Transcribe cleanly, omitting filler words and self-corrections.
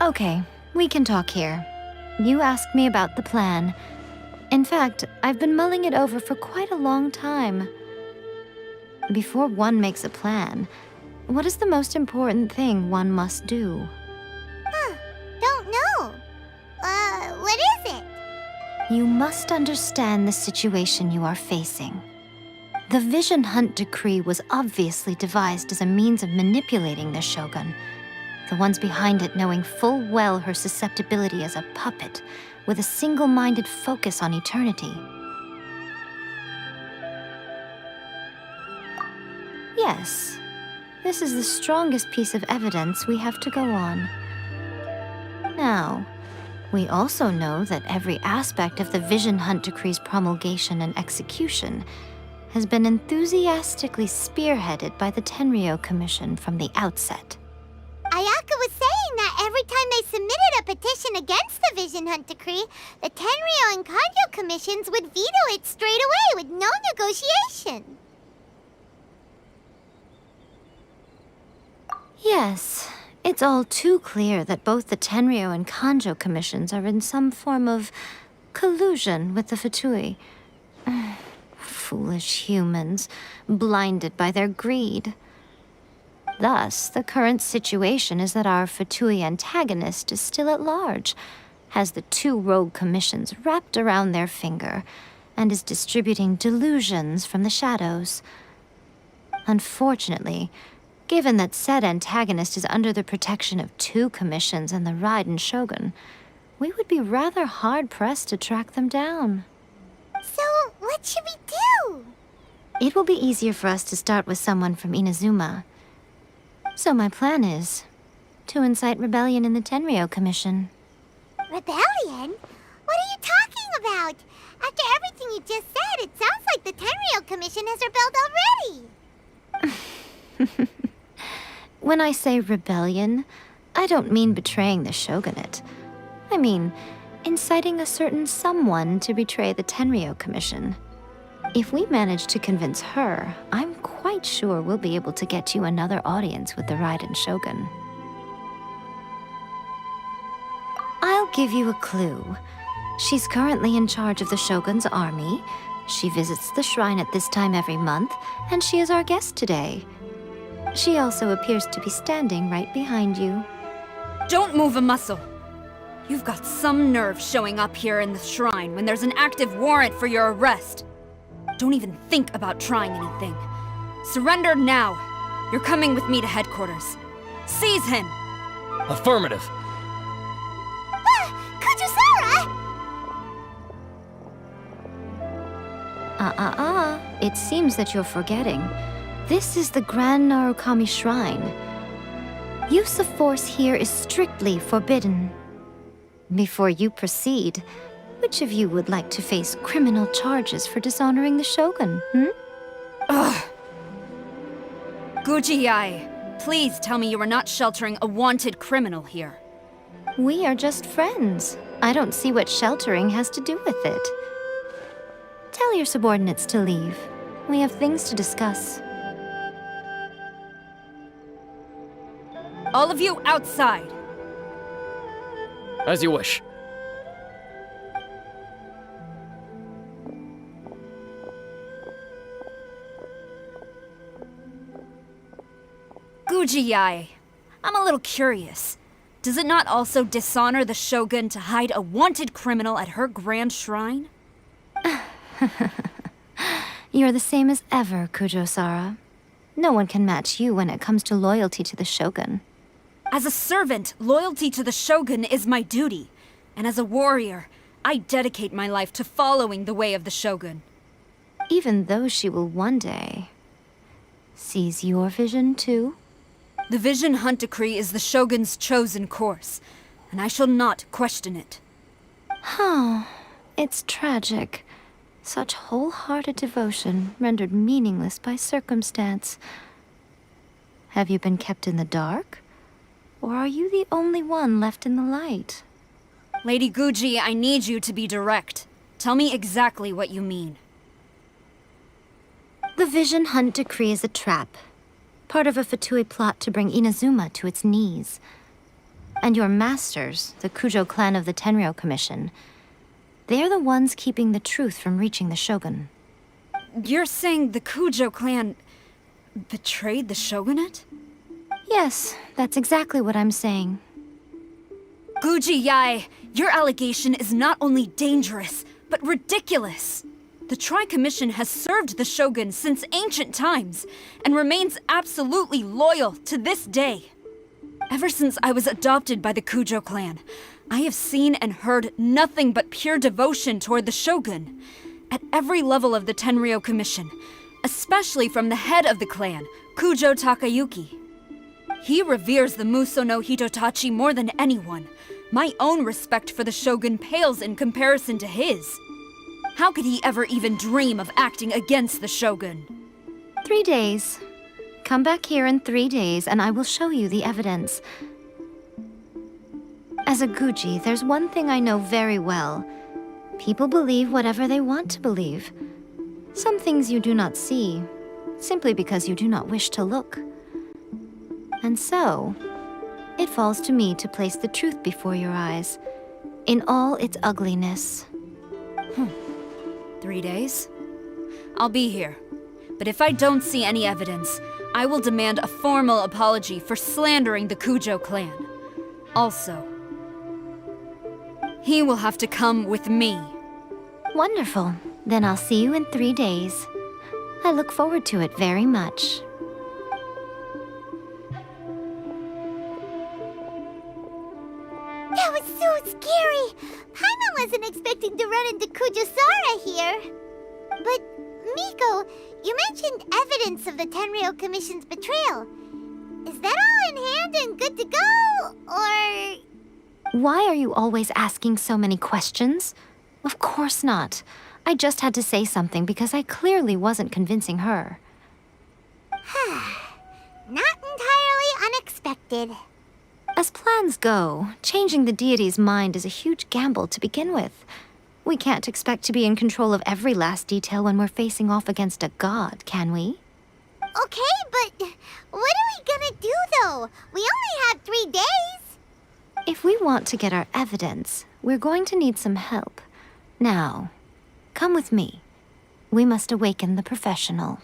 Okay, we can talk here. You asked me about the plan. In fact, I've been mulling it over for quite a long time. Before one makes a plan, what is the most important thing one must do? Don't know. What is it? You must understand the situation you are facing. The Vision Hunt Decree was obviously devised as a means of manipulating the Shogun, the ones behind it knowing full well her susceptibility as a puppet, with a single-minded focus on eternity. Yes, this is the strongest piece of evidence we have to go on. Now, we also know that every aspect of the Vision Hunt Decree's promulgation and execution has been enthusiastically spearheaded by the Tenryou Commission from the outset. Ayaka was saying that every time they submitted a petition against the Vision Hunt Decree, the Tenryou and Kujou commissions would veto it straight away with no negotiation. Yes, it's all too clear that both the Tenryou and Kujou commissions are in some form of collusion with the Fatui. Foolish humans, blinded by their greed. Thus, the current situation is that our Fatui antagonist is still at large, has the two rogue commissions wrapped around their finger, and is distributing delusions from the shadows. Unfortunately, given that said antagonist is under the protection of two commissions and the Raiden Shogun, we would be rather hard-pressed to track them down. So, what should we do? It will be easier for us to start with someone from Inazuma. So my plan is to incite rebellion in the Tenryou Commission. Rebellion? What are you talking about? After everything you just said, it sounds like the Tenryou Commission has rebelled already. When I say rebellion, I don't mean betraying the shogunate. I mean inciting a certain someone to betray the Tenryou Commission. If we manage to convince her, I'm quite sure we'll be able to get you another audience with the Raiden Shogun. I'll give you a clue. She's currently in charge of the Shogun's army. She visits the shrine at this time every month, and she is our guest today. She also appears to be standing right behind you. Don't move a muscle. You've got some nerve showing up here in the shrine when there's an active warrant for your arrest. Don't even think about trying anything. Surrender now. You're coming with me to headquarters. Seize him! Affirmative. Kujou Sara! It seems that you're forgetting. This is the Grand Narukami Shrine. Use of force here is strictly forbidden. Before you proceed, which of you would like to face criminal charges for dishonoring the Shogun, Ugh! Guji-ai, please tell me you are not sheltering a wanted criminal here. We are just friends. I don't see what sheltering has to do with it. Tell your subordinates to leave. We have things to discuss. All of you outside! As you wish. Guji-ai, I'm a little curious. Does it not also dishonor the Shogun to hide a wanted criminal at her grand shrine? You're the same as ever, Kujou Sara. No one can match you when it comes to loyalty to the Shogun. As a servant, loyalty to the Shogun is my duty. And as a warrior, I dedicate my life to following the way of the Shogun. Even though she will one day seize your vision too? The Vision Hunt Decree is the Shogun's chosen course, and I shall not question it. It's tragic. Such wholehearted devotion rendered meaningless by circumstance. Have you been kept in the dark? Or are you the only one left in the light? Lady Guji, I need you to be direct. Tell me exactly what you mean. The Vision Hunt Decree is a trap. Part of a Fatui plot to bring Inazuma to its knees. And your masters, the Kujou clan of the Tenryou Commission, they're the ones keeping the truth from reaching the Shogun. You're saying the Kujou clan betrayed the shogunate? Yes, that's exactly what I'm saying. Guji Yae, your allegation is not only dangerous, but ridiculous. The Tri-Commission has served the Shogun since ancient times, and remains absolutely loyal to this day. Ever since I was adopted by the Kujou clan, I have seen and heard nothing but pure devotion toward the Shogun. At every level of the Tenryou Commission, especially from the head of the clan, Kujou Takayuki. He reveres the Muso no Hitotachi more than anyone. My own respect for the Shogun pales in comparison to his. How could he ever even dream of acting against the Shogun? 3 days. Come back here in 3 days and I will show you the evidence. As a Guji, there's one thing I know very well. People believe whatever they want to believe. Some things you do not see, simply because you do not wish to look. And so, it falls to me to place the truth before your eyes, in all its ugliness. 3 days? I'll be here. But if I don't see any evidence, I will demand a formal apology for slandering the Kujou clan. Also, he will have to come with me. Wonderful. Then I'll see you in 3 days. I look forward to it very much. That was so scary! Paimon wasn't expecting to run into Kujou Sara here. But, Miko, you mentioned evidence of the Tenryou Commission's betrayal. Is that all in hand and good to go, or...? Why are you always asking so many questions? Of course not. I just had to say something because I clearly wasn't convincing her. Not entirely unexpected. As plans go, changing the deity's mind is a huge gamble to begin with. We can't expect to be in control of every last detail when we're facing off against a god, can we? Okay, but what are we gonna do, though? We only have 3 days. If we want to get our evidence, we're going to need some help. Now, come with me. We must awaken the professional.